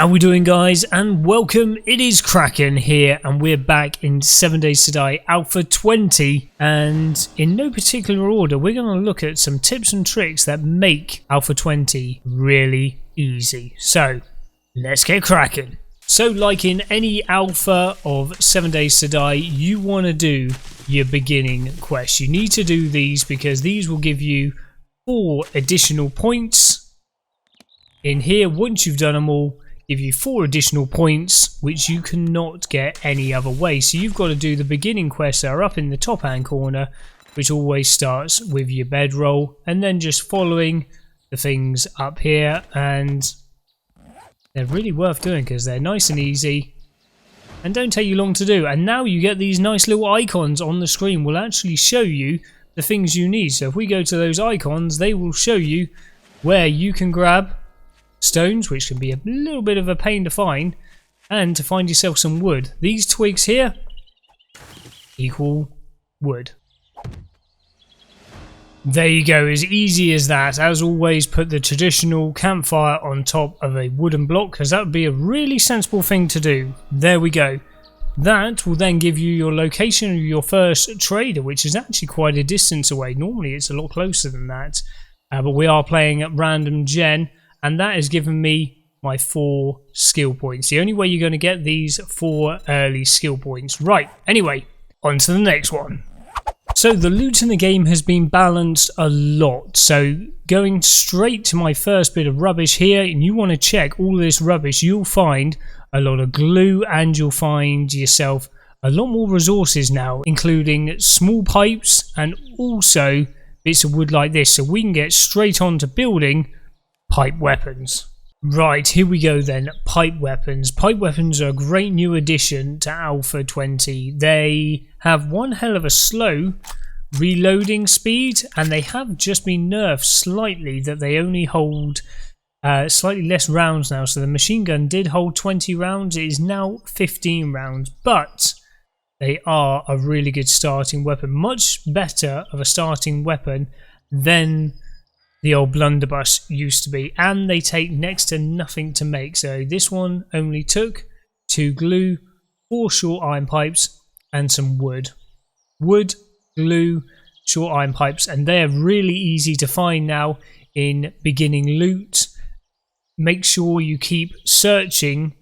How we doing, guys, and welcome. It is Kraken here, and we're back in 7 Days to Die Alpha 20, and in no particular order we're going to look at some tips and tricks that make Alpha 20 really easy. So let's get cracking. So like in any alpha of 7 Days to Die, you want to do your beginning quest. You need to do these because these will give you 4 additional points in here. Once you've done them all, give you 4 additional points which you cannot get any other way. So you've got to do the beginning quests that are up in the top hand corner, which always starts with your bedroll, and then just following the things up here, and they're really worth doing because they're nice and easy and don't take you long to do. And now you get these nice little icons on the screen will actually show you the things you need. So if we go to those icons, they will show you where you can grab stones, which can be a little bit of a pain to find, and to find yourself some wood. These twigs here equal wood. There you go, as easy as that. As always, put the traditional campfire on top of a wooden block because that would be a really sensible thing to do. There we go. That will then give you your location of your first trader, which is actually quite a distance away. Normally it's a lot closer than that, but we are playing at random gen, and that has given me my 4 skill points. The only way you're going to get these 4 early skill points. Right, anyway, on to the next one. So the loot in the game has been balanced a lot. So going straight to my first bit of rubbish here, and you want to check all this rubbish, you'll find a lot of glue, and you'll find yourself a lot more resources now, including small pipes and also bits of wood like this. So we can get straight on to building pipe weapons. Right, here we go then. Pipe weapons. Pipe weapons are a great new addition to Alpha 20. They have one hell of a slow reloading speed, and they have just been nerfed slightly that they only hold slightly less rounds now. So the machine gun did hold 20 rounds. It is now 15 rounds, but they are a really good starting weapon. Much better of a starting weapon than the old blunderbuss used to be, and they take next to nothing to make. So this one only took 2 glue, 4 short iron pipes, and some wood. Wood, glue, short iron pipes, and they are really easy to find now in beginning loot. Make sure you keep searching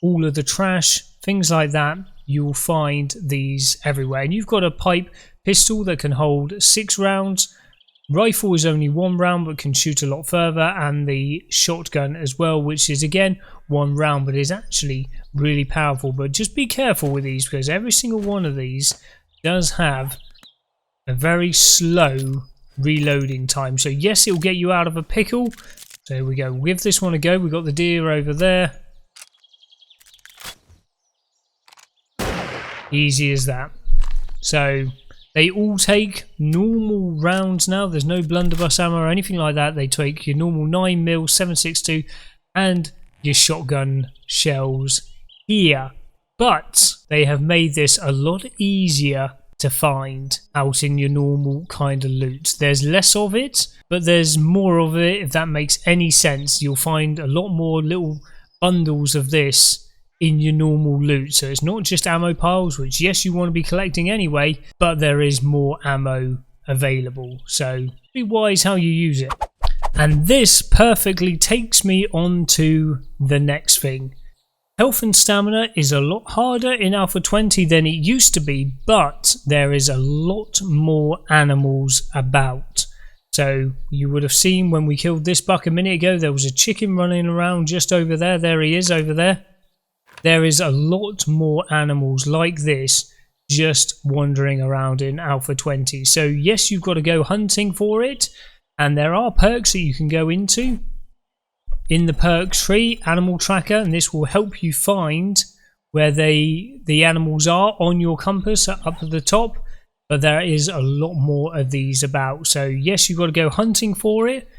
all of the trash, things like that. You will find these everywhere. And you've got a pipe pistol that can hold 6 rounds. Rifle is only 1 round but can shoot a lot further, and the shotgun as well, which is again 1 round but is actually really powerful. But just be careful with these because every single one of these does have a very slow reloading time. So yes, it will get you out of a pickle. So here we go, we'll give this one a go. We've got the deer over there. Easy as that. So they all take normal rounds now. There's no blunderbuss ammo or anything like that. They take your normal 9mm, 7.62 and your shotgun shells here. But they have made this a lot easier to find out in your normal kind of loot. There's less of it, but there's more of it, if that makes any sense. You'll find a lot more little bundles of this in your normal loot. So it's not just ammo piles, which yes, you want to be collecting anyway, but there is more ammo available. So be wise how you use it. And this perfectly takes me on to the next thing. Health and stamina is a lot harder in Alpha 20 than it used to be, but there is a lot more animals about. So you would have seen when we killed this buck a minute ago, there was a chicken running around just over there. There he is over there. There is a lot more animals like this just wandering around in Alpha 20. So yes, you've got to go hunting for it, and there are perks that you can go into in the perk tree, animal tracker, and this will help you find where the animals are on your compass up at the top. But there is a lot more of these about. So yes, you've got to go hunting for it,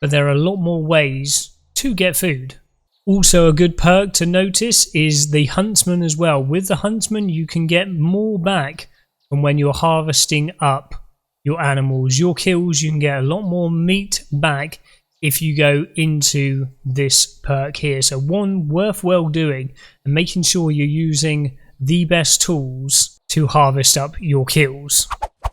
but there are a lot more ways to get food. Also, a good perk to notice is the huntsman as well. With the huntsman, you can get more back from when you're harvesting up your animals. Your kills, you can get a lot more meat back if you go into this perk here. So one worthwhile doing, and making sure you're using the best tools to harvest up your kills.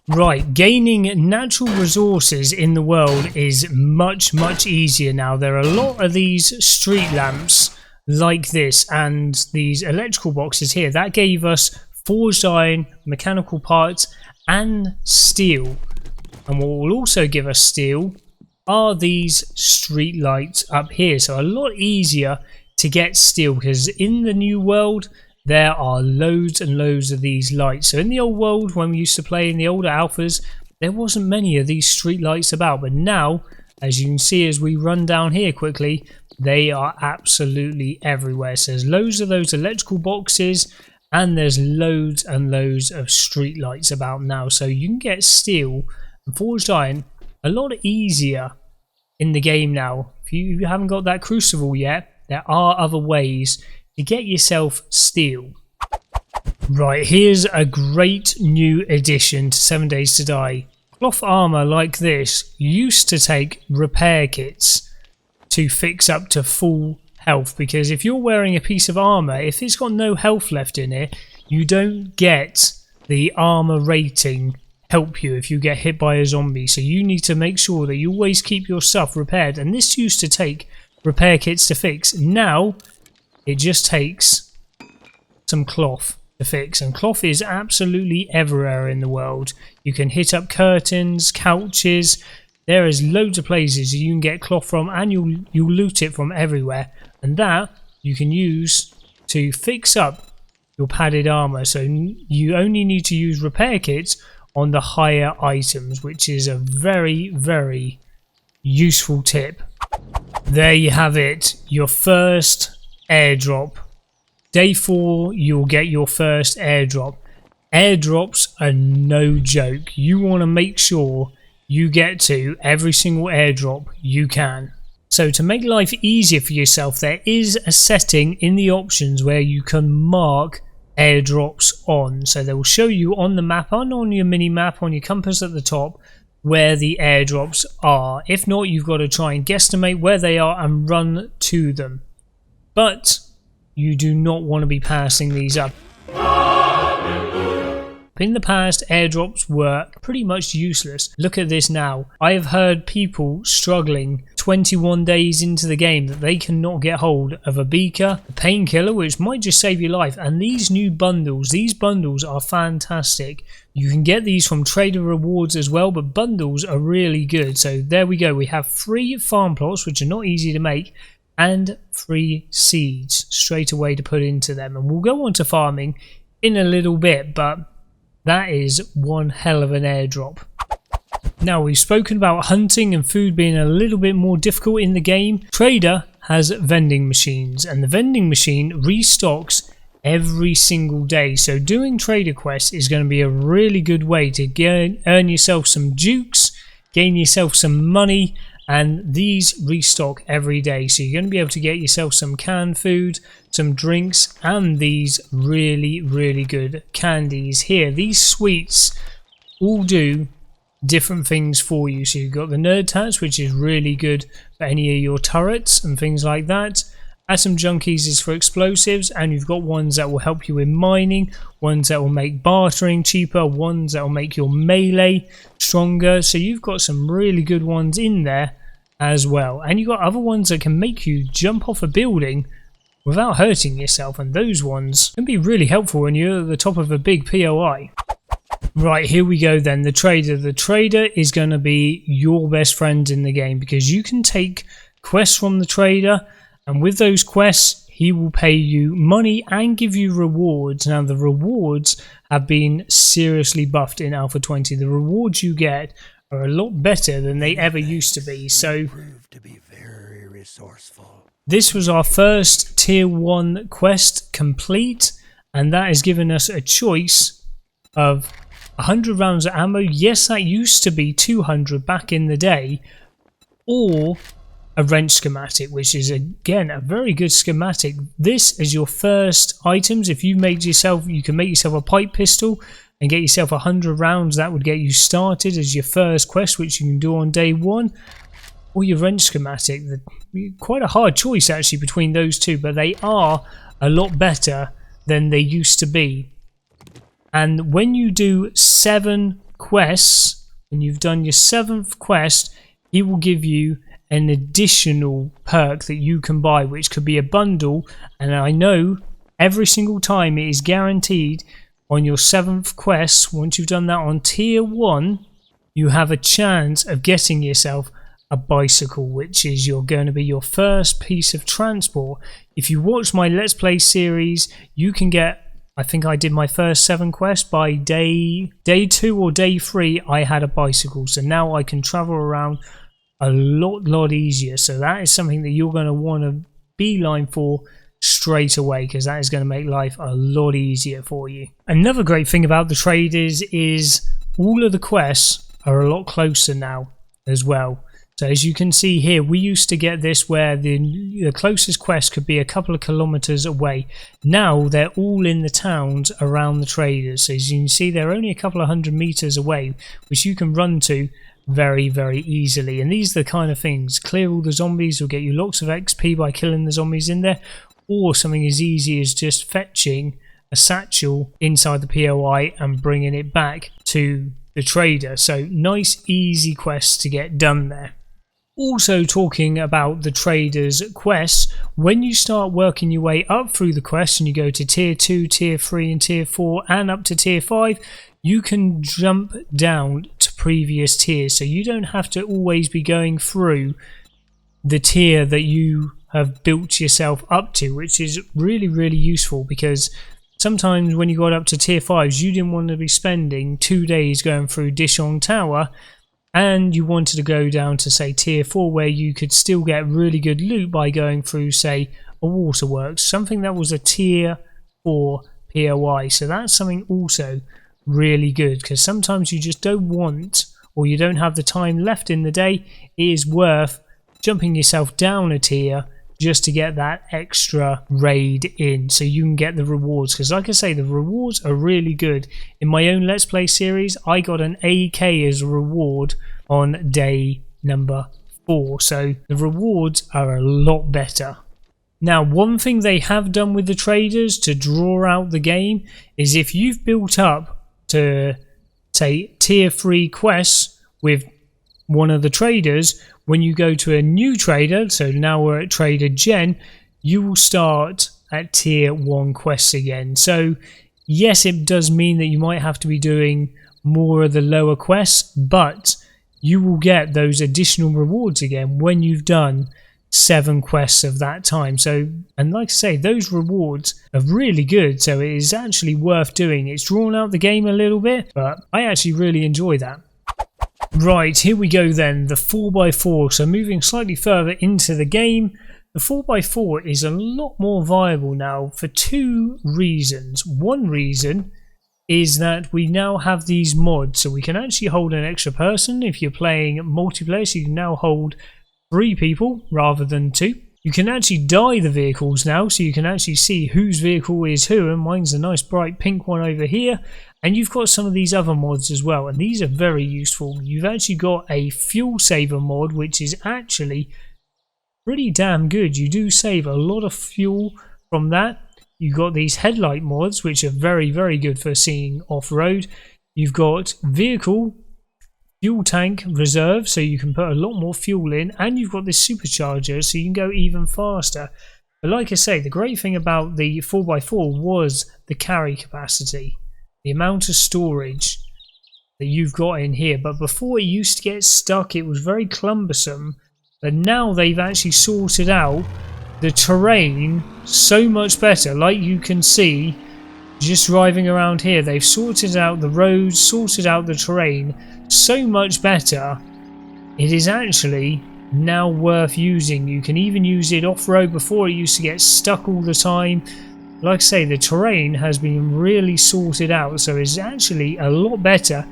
Right, gaining natural resources in the world is much easier now. There are a lot of these street lamps like this and these electrical boxes here. That gave us forged iron, mechanical parts and steel. And what will also give us steel are these street lights up here. So a lot easier to get steel, because in the new world there are loads and loads of these lights. So in the old world, when we used to play in the older alphas, there wasn't many of these street lights about, but now, as you can see as we run down here quickly, they are absolutely everywhere. So there's loads of those electrical boxes, and there's loads and loads of street lights about now. So you can get steel and forged iron a lot easier in the game now. If you haven't got that crucible yet, there are other ways to get yourself steel. Right, here's a great new addition to 7 Days to Die. Cloth armor like this used to take repair kits to fix up to full health, because if you're wearing a piece of armor, if it's got no health left in it, you don't get the armor rating help you if you get hit by a zombie. So you need to make sure that you always keep your stuff repaired, and this used to take repair kits to fix. Now it just takes some cloth to fix, and cloth is absolutely everywhere in the world. You can hit up curtains, couches. There is loads of places you can get cloth from, and you'll loot it from everywhere, and that you can use to fix up your padded armor. So you only need to use repair kits on the higher items, which is a very useful tip. There you have it, your first airdrop. Day 4, you'll get your first airdrop. Airdrops are no joke. You want to make sure you get to every single airdrop you can. So to make life easier for yourself, there is a setting in the options where you can mark airdrops on. So they will show you on the map and on your mini map on your compass at the top where the airdrops are. If not, you've got to try and guesstimate where they are and run to them. But you do not want to be passing these up. In the past, airdrops were pretty much useless. Look at this now. I have heard people struggling 21 days into the game that they cannot get hold of a beaker, a painkiller, which might just save your life, and these new bundles. These bundles are fantastic. You can get these from trader rewards as well, but bundles are really good. So there we go. We have 3 farm plots, which are not easy to make, and 3 seeds straight away to put into them. And we'll go on to farming in a little bit, but that is one hell of an airdrop. Now, we've spoken about hunting and food being a little bit more difficult in the game. Trader has vending machines, and the vending machine restocks every single day. So doing trader quests is going to be a really good way to earn yourself some dukes, gain yourself some money, and these restock every day. So you're going to be able to get yourself some canned food, some drinks, and these really good candies here. These sweets all do different things for you. So you've got the nerd tats, which is really good for any of your turrets and things like that. Atom junkies is for explosives, and you've got ones that will help you in mining, ones that will make bartering cheaper, ones that will make your melee stronger. So you've got some really good ones in there as well, and you've got other ones that can make you jump off a building without hurting yourself, and those ones can be really helpful when you're at the top of a big POI. Right, here we go then. The trader. The trader is going to be your best friend in the game, because you can take quests from the trader, and with those quests he will pay you money and give you rewards. Now, the rewards have been seriously buffed in Alpha 20. The rewards you get are a lot better than they ever used to be. So to be very resourceful. This was our first tier 1 quest complete, and that has given us a choice of 100 rounds of ammo. Yes, that used to be 200 back in the day, or a wrench schematic, which is again a very good schematic. This is your first items. If you made yourself, you can make yourself a pipe pistol and get yourself 100 rounds. That would get you started as your first quest, which you can do on day 1. or your wrench schematic. Quite a hard choice actually between those two, but they are a lot better than they used to be. And when you do 7 quests, when you've done your 7th quest, it will give you an additional perk that you can buy, which could be a bundle. And I know every single time it is guaranteed on your 7th quest, once you've done that on tier 1, you have a chance of getting yourself a bicycle, which is going to be your first piece of transport. If you watch my Let's Play series, you can get, I think I did my first 7 quests by day 2 or day 3, I had a bicycle. So now I can travel around a lot easier. So that is something that you're going to want to beeline for straight away, because that is going to make life a lot easier for you. Another great thing about the traders is all of the quests are a lot closer now as well. So as you can see here, we used to get this where the closest quest could be a couple of kilometers away. Now they're all in the towns around the traders. So as you can see, they're only a couple of 100 meters away, which you can run to very easily. And these are the kind of things: clear all the zombies will get you lots of XP by killing the zombies in there, or something as easy as just fetching a satchel inside the POI and bringing it back to the trader. So nice easy quests to get done there. Also, talking about the traders quests, when you start working your way up through the quests and you go to tier 2, tier 3 and tier 4 and up to tier 5, you can jump down to previous tiers. So you don't have to always be going through the tier that you have built yourself up to, which is really useful, because sometimes when you got up to tier 5s, you didn't want to be spending 2 days going through Dishong Tower, and you wanted to go down to, say, tier 4, where you could still get really good loot by going through, say, a waterworks, something that was a tier 4 POI. So that's something also really good, because sometimes you just don't want, or you don't have the time left in the day. It is worth jumping yourself down a tier just to get that extra raid in, so you can get the rewards. Because like I say, the rewards are really good. In my own Let's Play series, I got an AK as a reward on day number 4, so the rewards are a lot better. Now, one thing they have done with the traders to draw out the game is, if you've built up to, say, tier 3 quests with one of the traders, when you go to a new trader, so now we're at Trader Gen, you will start at tier 1 quests again. So yes, it does mean that you might have to be doing more of the lower quests, but you will get those additional rewards again when you've done 7 quests of that time. So, and like I say, those rewards are really good, so it is actually worth doing. It's drawn out the game a little bit, but I actually really enjoy that. Right, here we go then, the 4x4. So moving slightly further into the game, the 4x4 is a lot more viable now for 2 reasons. One reason is that we now have these mods, so we can actually hold an extra person. If you're playing multiplayer, so you can now hold 3 people rather than 2. You can actually dye the vehicles now, so you can actually see whose vehicle is who, and mine's a nice bright pink one over here. And you've got some of these other mods as well, and these are very useful. You've actually got a fuel saver mod, which is actually pretty damn good. You do save a lot of fuel from that. You've got these headlight mods, which are very good for seeing off-road. You've got vehicle fuel tank reserve, so you can put a lot more fuel in, and you've got this supercharger, so you can go even faster. But like I say, the great thing about the 4x4 was the carry capacity, the amount of storage that you've got in here. But before, it used to get stuck, it was very cumbersome, but now they've actually sorted out the terrain so much better. Like you can see just driving around here, they've sorted out the roads, sorted out the terrain so much better. It is actually now worth using. You can even use it off-road. Before, it used to get stuck all the time. Like I say, the terrain has been really sorted out, so it's actually a lot better.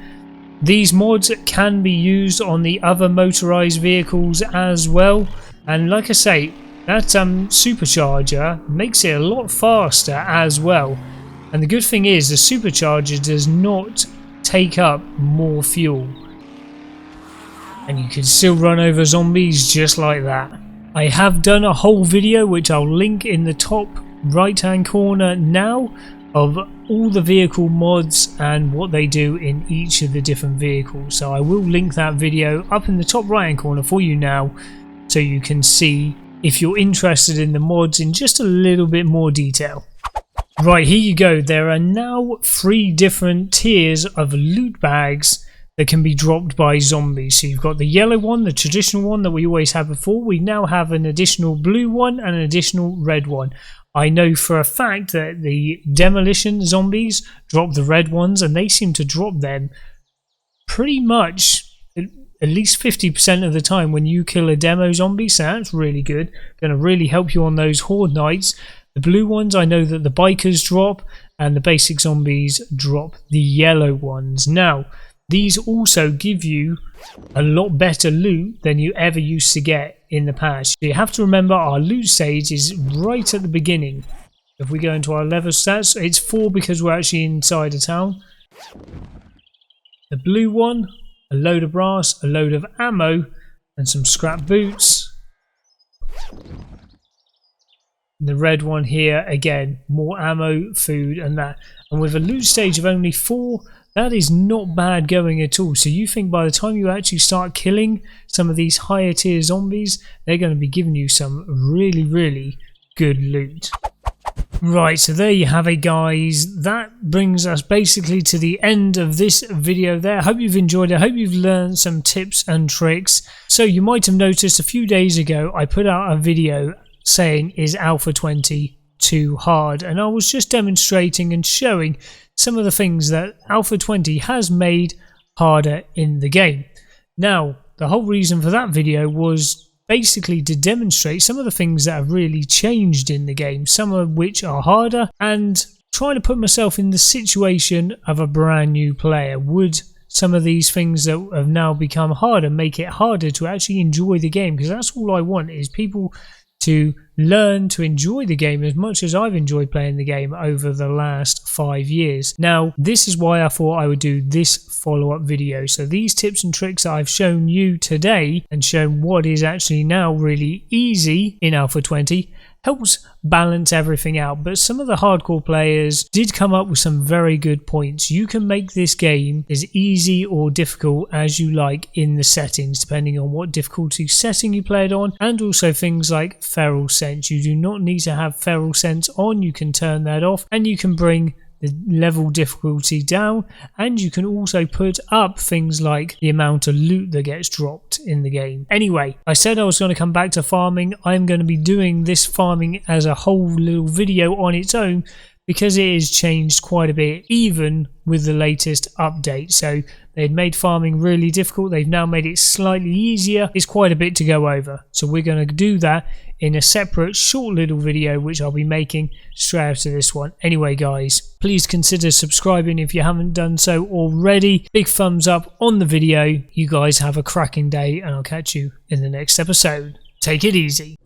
These mods can be used on the other motorized vehicles as well, and like I say, that supercharger makes it a lot faster as well. And the good thing is, the supercharger does not take up more fuel. and you can still run over zombies just like that. I have done a whole video which I'll link in the top right hand corner now of all the vehicle mods and what they do in each of the different vehicles. So I will link that video up in the top right hand corner for you now, so you can see if you're interested in the mods in just a little bit more detail. Right, here you go. There are now 3 different tiers of loot bags that can be dropped by zombies. So you've got the yellow one, the traditional one that we always had before. We now have an additional blue one and an additional red one. I know for a fact that the demolition zombies drop the red ones, and they seem to drop them pretty much at least 50% of the time when you kill a demo zombie, so that's really good. Going to really help you on those horde nights. The blue ones, I know that the bikers drop, and the basic zombies drop the yellow ones. Now, these also give you a lot better loot than you ever used to get in the past. You have to remember our loot stage is right at the beginning. If we go into our level stats, it's 4 because we're actually inside a town. The blue one, a load of brass, a load of ammo, and some scrap boots. The red one here, again, more ammo, food, and that. And with a loot stage of only 4, that is not bad going at all. So you think by the time you actually start killing some of these higher tier zombies, they're going to be giving you some really, really good loot. Right, so there you have it, guys. That brings us basically to the end of this video there. I hope you've enjoyed it. I hope you've learned some tips and tricks. So you might have noticed a few days ago I put out a video saying, is Alpha 20 too hard? And I was just demonstrating and showing some of the things that Alpha 20 has made harder in the game. Now, the whole reason for that video was basically to demonstrate some of the things that have really changed in the game, some of which are harder, and trying to put myself in the situation of a brand new player. Would some of these things that have now become harder make it harder to actually enjoy the game? Because that's all I want, is people to learn to enjoy the game as much as I've enjoyed playing the game over the last 5 years. Now, this is why I thought I would do this follow-up video. So these tips and tricks that I've shown you today and shown what is actually now really easy in Alpha 20 helps balance everything out. But some of the hardcore players did come up with some very good points. You can make this game as easy or difficult as you like in the settings, depending on what difficulty setting you play it on, and also things like feral sense. You do not need to have feral sense on. You can turn that off, and you can bring the level difficulty down, and you can also put up things like the amount of loot that gets dropped in the game. Anyway, I said I was going to come back to farming. I'm going to be doing this farming as a whole little video on its own, because it has changed quite a bit, even with the latest update. So they'd made farming really difficult. They've now made it slightly easier. It's quite a bit to go over. So we're going to do that in a separate short little video, which I'll be making straight after this one. Anyway, guys, please consider subscribing if you haven't done so already. Big thumbs up on the video. You guys have a cracking day, and I'll catch you in the next episode. Take it easy.